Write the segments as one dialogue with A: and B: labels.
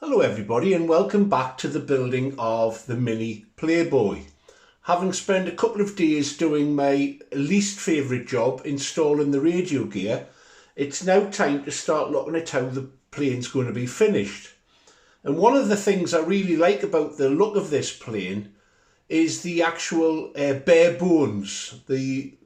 A: Hello everybody and welcome back to the building of the Mini Playboy. Having spent a couple of days doing my least favourite job, installing the radio gear, it's now time to start looking at how the plane's going to be finished. And one of the things I really like about the look of this plane is the actual bare bones, the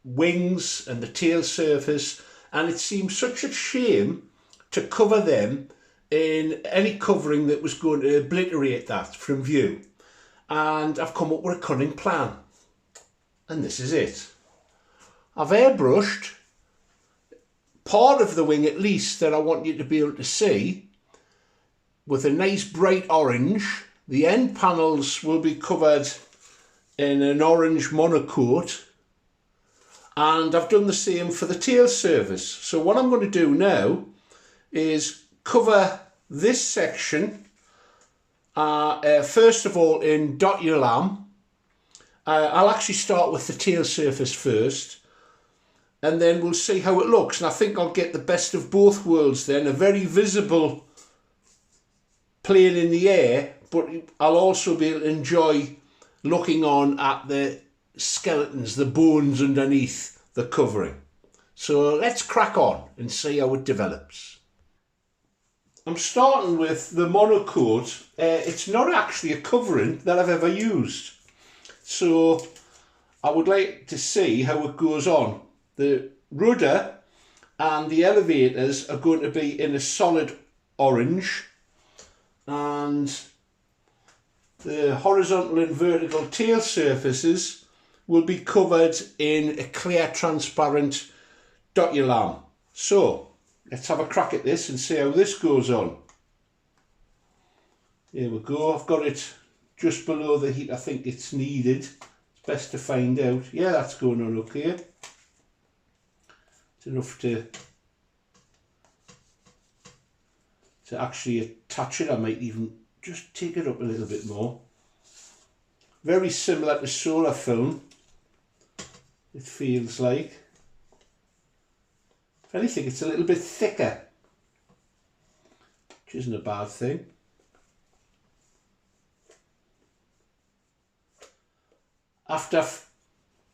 A: wings and the tail surface, and it seems such a shame to cover them in any covering that was going to obliterate that from view. And I've come up with a cunning plan, and this is it. I've airbrushed part of the wing at least that I want you to be able to see with a nice bright orange. The end panels will be covered in an orange monocoat, and I've done the same for the tail surface. So what I'm going to do now is cover this section first of all in Doculam. I'll actually start with the tail surface first, and then we'll see how it looks. And I think I'll get the best of both worlds then, a very visible plane in the air, but I'll also be able to enjoy looking on at the skeletons, the bones underneath the covering. So let's crack on and see how it develops. I'm starting with the monocoat. It's not actually a covering that I've ever used, so I would like to see how it goes on. The rudder and the elevators are going to be in a solid orange, and the horizontal and vertical tail surfaces will be covered in a clear transparent Doculam. So let's have a crack at this and see how this goes on. Here we go. I've got it just below the heat I think it's needed. It's best to find out. Yeah, that's going on okay. It's enough to actually attach it. I might even just take it up a little bit more. Very similar to solar film, it feels like. If anything, it's a little bit thicker, which isn't a bad thing. After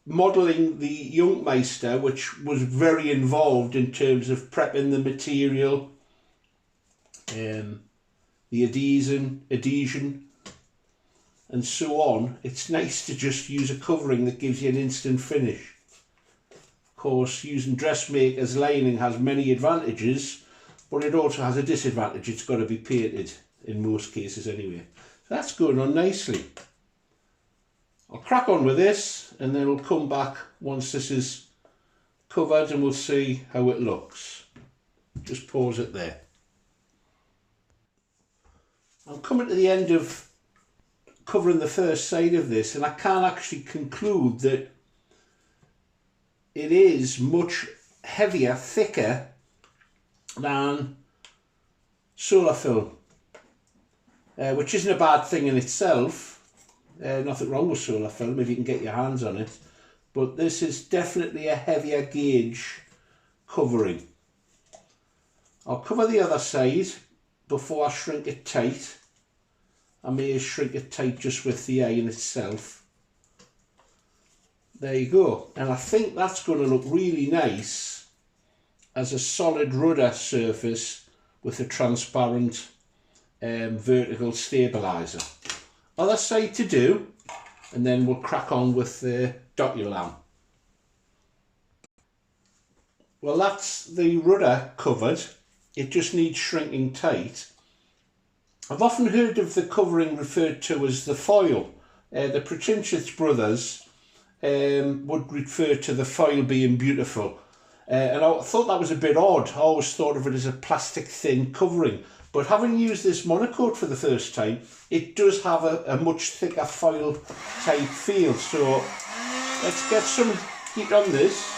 A: modelling the Junkmeister, which was very involved in terms of prepping the material, the adhesion and so on, it's nice to just use a covering that gives you an instant finish. Of course, using dressmaker's lining has many advantages, but it also has a disadvantage. It's got to be painted in most cases anyway. So that's going on nicely. I'll crack on with this and then we'll come back once this is covered and we'll see how it looks. Just pause it there. I'm coming to the end of covering the first side of this, and I can actually conclude that it is much heavier, thicker than solar film, which isn't a bad thing in itself. Nothing wrong with solar film if you can get your hands on it, but this is definitely a heavier gauge covering. I'll cover the other side before I shrink it tight. I may shrink it tight just with the iron itself. There you go, and I think that's going to look really nice as a solid rudder surface with a transparent vertical stabiliser. Other side to do, and then we'll crack on with the Doculam. Well, that's the rudder covered. It just needs shrinking tight. I've often heard of the covering referred to as the foil. The Pretentious brothers would refer to the foil being beautiful, and I thought that was a bit odd. I always thought of it as a plastic thin covering, but having used this monocoat for the first time, it does have a much thicker foil type feel. So let's get some heat on this.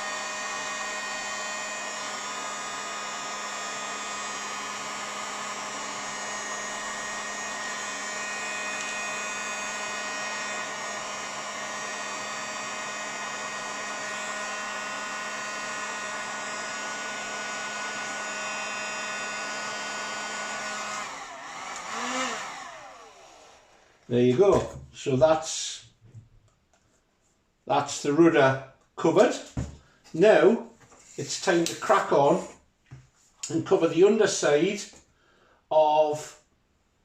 A: There you go. So that's the rudder covered. Now it's time to crack on and cover the underside of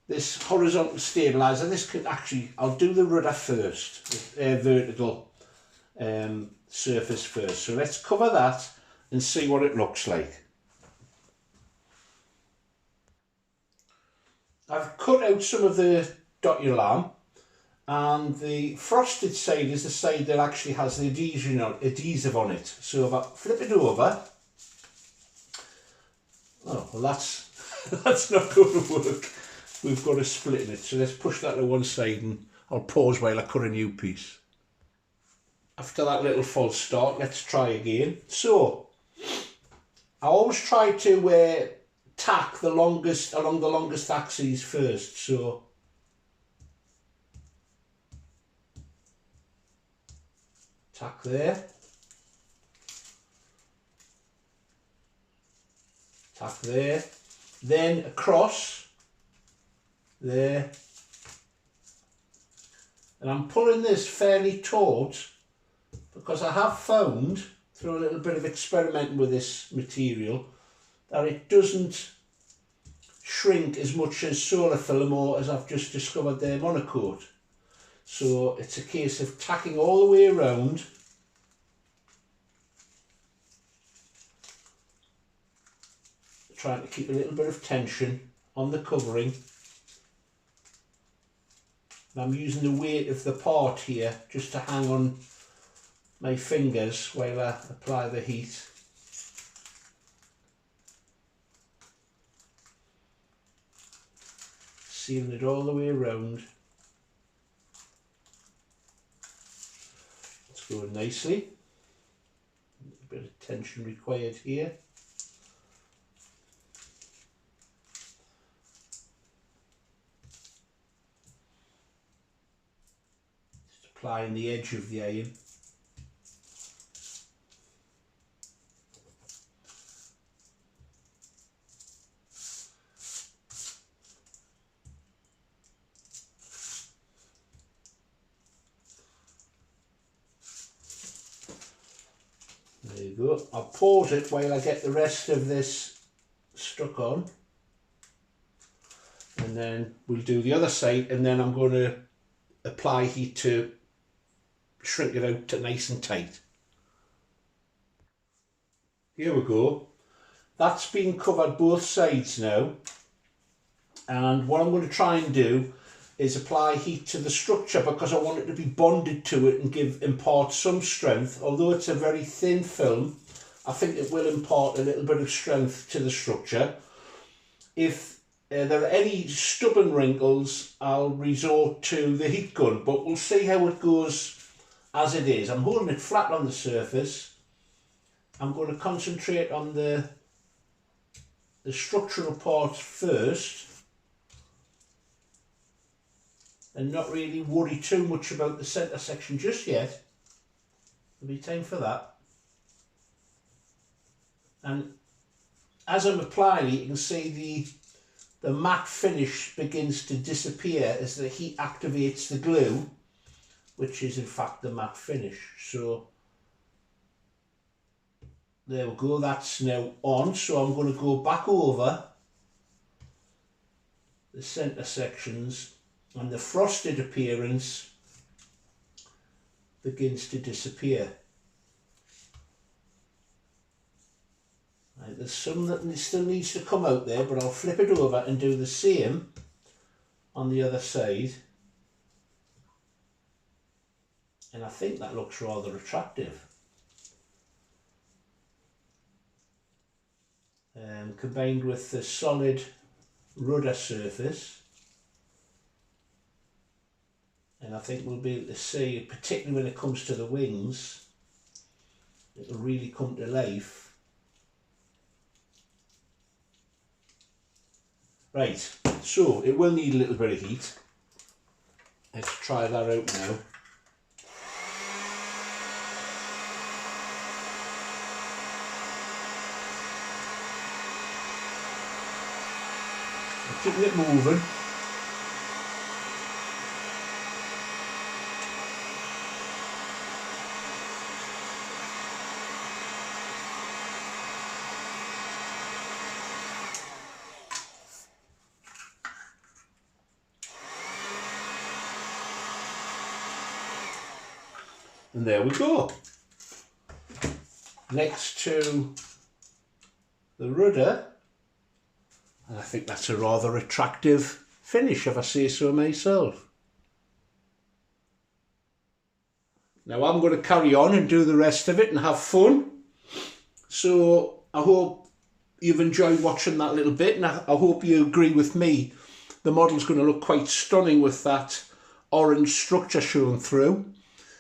A: this horizontal stabiliser. This can actually, I'll do the rudder first, vertical surface first. So let's cover that and see what it looks like. I've cut out some of the Doculam, and the frosted side is the side that actually has the adhesive on it. So if I flip it over, oh well, that's not going to work. We've got a split in it, so let's push that to one side and I'll pause while I cut a new piece. After that little false start, let's try again. So I always try to tack along the longest axes first. So tack there, tack there, then across there, and I'm pulling this fairly taut because I have found through a little bit of experimenting with this material that it doesn't shrink as much as solar film, or as I've just discovered there, Monocoat. So it's a case of tacking all the way around, trying to keep a little bit of tension on the covering. And I'm using the weight of the part here just to hang on my fingers while I apply the heat. Sealing it all the way around. It's going nicely. A bit of tension required here. Just applying the edge of the iron. There you go. I'll pause it while I get the rest of this stuck on, and then we'll do the other side, and then I'm going to apply heat to shrink it out to nice and tight. Here we go. That's been covered both sides now, and what I'm going to try and do is apply heat to the structure because I want it to be bonded to it and impart some strength. Although it's a very thin film, I think it will impart a little bit of strength to the structure. If there are any stubborn wrinkles, I'll resort to the heat gun, but we'll see how it goes as it is. I'm holding it flat on the surface. I'm going to concentrate on the structural part first, and not really worry too much about the centre section just yet. There'll be time for that. And as I'm applying it, you can see the matte finish begins to disappear as the heat activates the glue, which is in fact the matte finish. So there we go, that's now on. So I'm going to go back over the centre sections, and the frosted appearance begins to disappear. Right, there's some that still needs to come out there, but I'll flip it over and do the same on the other side. And I think that looks rather attractive. Combined with the solid rudder surface. And I think we'll be able to see, particularly when it comes to the wings, it'll really come to life. Right, so it will need a little bit of heat. Let's try that out now. Keeping it moving. And there we go. Next to the rudder, and I think that's a rather attractive finish, if I say so myself. Now I'm going to carry on and do the rest of it and have fun. So I hope you've enjoyed watching that little bit, and I hope you agree with me. The model's going to look quite stunning with that orange structure showing through.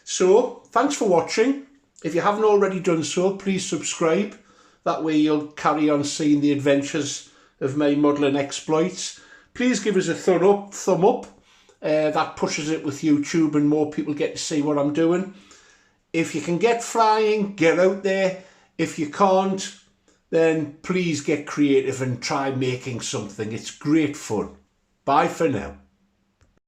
A: So thanks for watching. If you haven't already done so, please subscribe. That way you'll carry on seeing the adventures of my modelling exploits. Please give us a thumb up. That pushes it with YouTube and more people get to see what I'm doing. If you can get flying, get out there. If you can't, then please get creative and try making something. It's great fun. Bye for now.